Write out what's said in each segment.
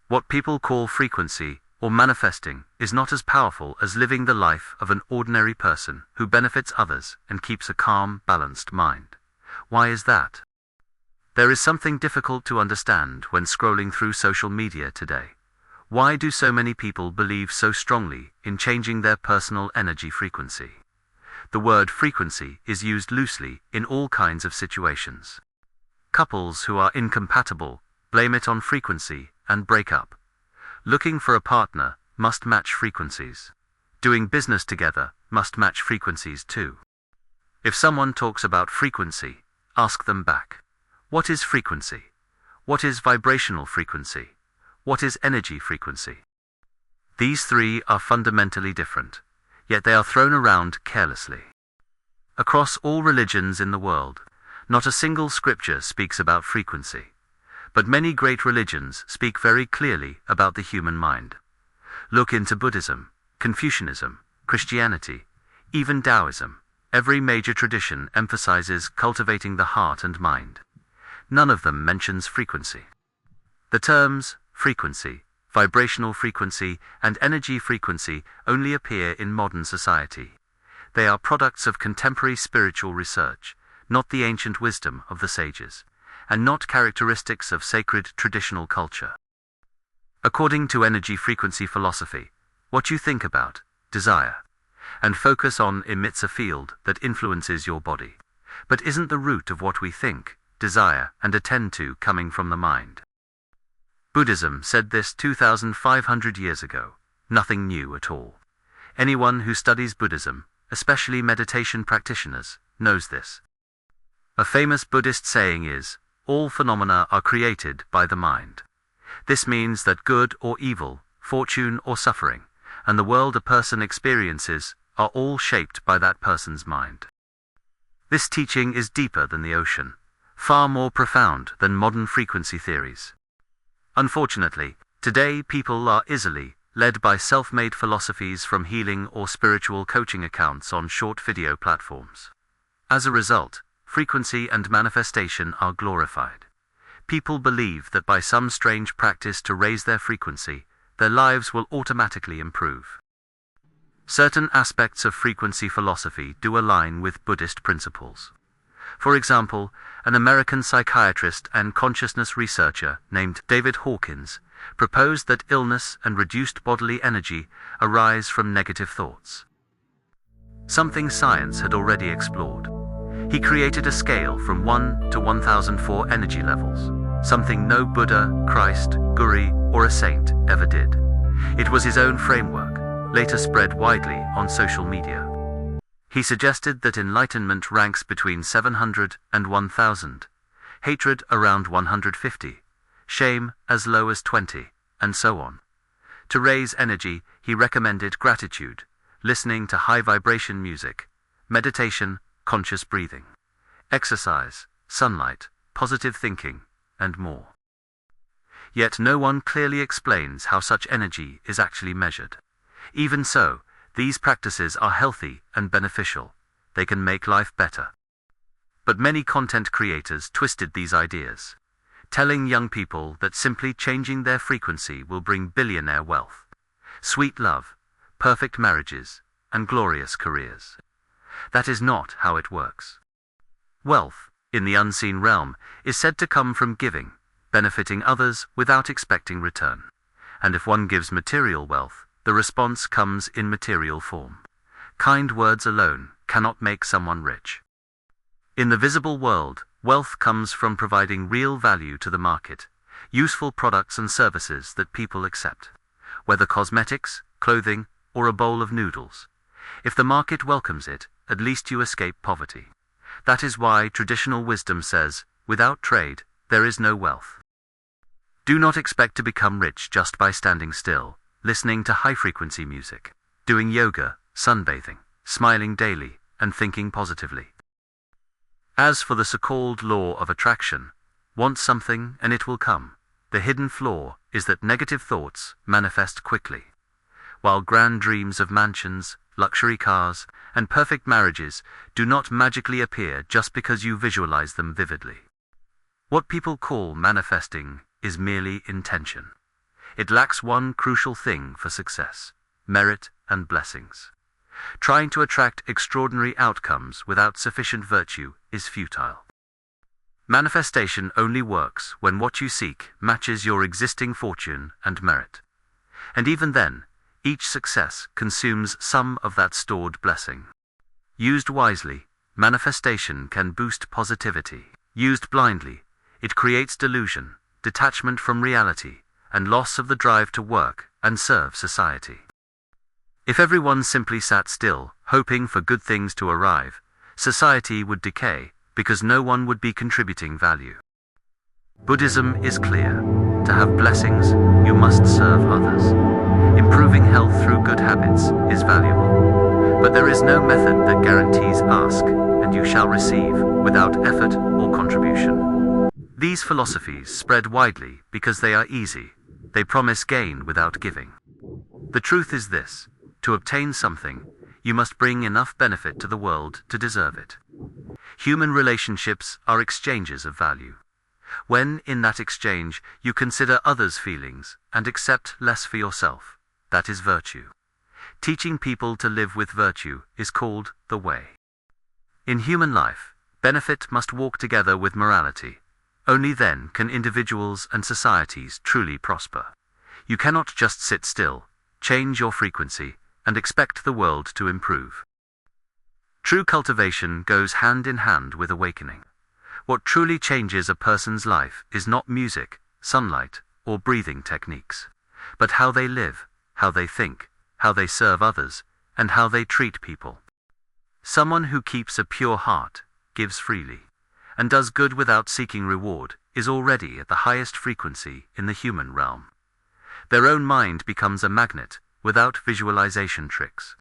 What people call frequency or manifesting is not as powerful as living the life of an ordinary person who benefits others and keeps a calm, balanced mind. Why is that? There is something difficult to understand when scrolling through social media today. Why do so many people believe so strongly in changing their personal energy frequency? The word frequency is used loosely in all kinds of situations. Couples who are incompatible blame it on frequency and break up. Looking for a partner must match frequencies. Doing business together must match frequencies too. If someone talks about frequency, ask them back. What is frequency? What is vibrational frequency? What is energy frequency? These three are fundamentally different, yet they are thrown around carelessly. Across all religions in the world, not a single scripture speaks about frequency, but many great religions speak very clearly about the human mind. Look into Buddhism, Confucianism, Christianity, even Taoism. Every major tradition emphasizes cultivating the heart and mind. None of them mentions frequency. The terms frequency, vibrational frequency, and energy frequency only appear in modern society. They are products of contemporary spiritual research, not the ancient wisdom of the sages, and not characteristics of sacred traditional culture. According to energy frequency philosophy, what you think about, desire, and focus on emits a field that influences your body. But isn't the root of what we think, desire, and attend to coming from the mind? Buddhism said this 2,500 years ago, nothing new at all. Anyone who studies Buddhism, especially meditation practitioners, knows this. A famous Buddhist saying is, all phenomena are created by the mind. This means that good or evil, fortune or suffering, and the world a person experiences are all shaped by that person's mind. This teaching is deeper than the ocean, far more profound than modern frequency theories. Unfortunately, today people are easily led by self-made philosophies from healing or spiritual coaching accounts on short video platforms. As a result, frequency and manifestation are glorified. People believe that by some strange practice to raise their frequency, their lives will automatically improve. Certain aspects of frequency philosophy do align with Buddhist principles. For example, an American psychiatrist and consciousness researcher named David Hawkins proposed that illness and reduced bodily energy arise from negative thoughts. Something science had already explored. He created a scale from 1 to 1004 energy levels, something no Buddha, Christ, Guru, or a saint ever did. It was his own framework, later spread widely on social media. He suggested that enlightenment ranks between 700 and 1000, hatred around 150, shame as low as 20, and so on. To raise energy, he recommended gratitude, listening to high vibration music, meditation, conscious breathing, exercise, sunlight, positive thinking, and more. Yet no one clearly explains how such energy is actually measured. Even so, these practices are healthy and beneficial. They can make life better. But many content creators twisted these ideas, telling young people that simply changing their frequency will bring billionaire wealth, sweet love, perfect marriages, and glorious careers. That is not how it works. Wealth, in the unseen realm, is said to come from giving, benefiting others without expecting return. And if one gives material wealth, the response comes in material form. Kind words alone cannot make someone rich. In the visible world, wealth comes from providing real value to the market, useful products and services that people accept, whether cosmetics, clothing, or a bowl of noodles. If the market welcomes it, at least you escape poverty. That is why traditional wisdom says, without trade, there is no wealth. Do not expect to become rich just by standing still, listening to high-frequency music, doing yoga, sunbathing, smiling daily, and thinking positively. As for the so-called law of attraction, want something and it will come. The hidden flaw is that negative thoughts manifest quickly. While grand dreams of mansions, luxury cars, and perfect marriages do not magically appear just because you visualize them vividly. What people call manifesting is merely intention. It lacks one crucial thing for success: merit and blessings. Trying to attract extraordinary outcomes without sufficient virtue is futile. Manifestation only works when what you seek matches your existing fortune and merit. And even then, each success consumes some of that stored blessing. Used wisely, manifestation can boost positivity. Used blindly, it creates delusion, detachment from reality, and loss of the drive to work and serve society. If everyone simply sat still, hoping for good things to arrive, society would decay, because no one would be contributing value. Buddhism is clear. To have blessings, you must serve others. Improving health through good habits is valuable. But there is no method that guarantees ask, and you shall receive, without effort or contribution. These philosophies spread widely because they are easy. They promise gain without giving. The truth is this: to obtain something, you must bring enough benefit to the world to deserve it. Human relationships are exchanges of value. When, in that exchange, you consider others' feelings and accept less for yourself, that is virtue. Teaching people to live with virtue is called the way. In human life, benefit must walk together with morality. Only then can individuals and societies truly prosper. You cannot just sit still, change your frequency, and expect the world to improve. True cultivation goes hand in hand with awakening. What truly changes a person's life is not music, sunlight, or breathing techniques, but how they live, how they think, how they serve others, and how they treat people. Someone who keeps a pure heart, gives freely, and does good without seeking reward is already at the highest frequency in the human realm. Their own mind becomes a magnet, without visualization tricks.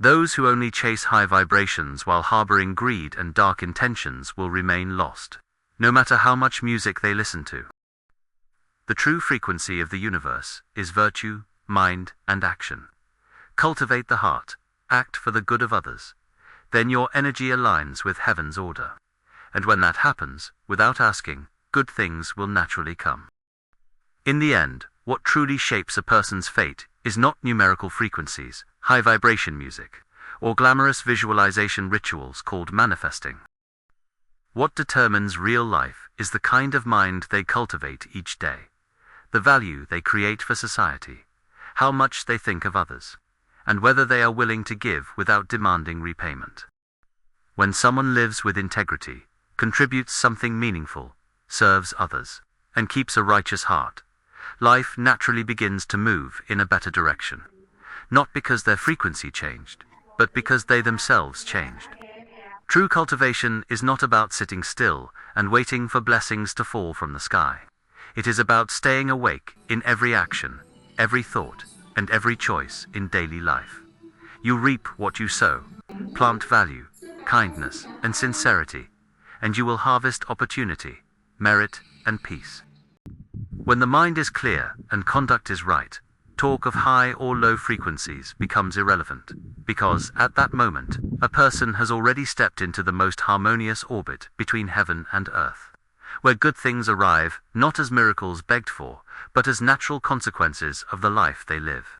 Those who only chase high vibrations while harboring greed and dark intentions will remain lost, no matter how much music they listen to. The true frequency of the universe is virtue, mind, and action. Cultivate the heart, act for the good of others. Then your energy aligns with heaven's order. And when that happens, without asking, good things will naturally come. In the end, what truly shapes a person's fate is not numerical frequencies, high vibration music, or glamorous visualization rituals called manifesting. What determines real life is the kind of mind they cultivate each day, the value they create for society, how much they think of others, and whether they are willing to give without demanding repayment. When someone lives with integrity, contributes something meaningful, serves others, and keeps a righteous heart, life naturally begins to move in a better direction. Not because their frequency changed, but because they themselves changed. True cultivation is not about sitting still and waiting for blessings to fall from the sky. It is about staying awake in every action, every thought, and every choice in daily life. You reap what you sow. Plant value, kindness, and sincerity, and you will harvest opportunity, merit, and peace. When the mind is clear and conduct is right, talk of high or low frequencies becomes irrelevant, because at that moment, a person has already stepped into the most harmonious orbit between heaven and earth, where good things arrive not as miracles begged for, but as natural consequences of the life they live.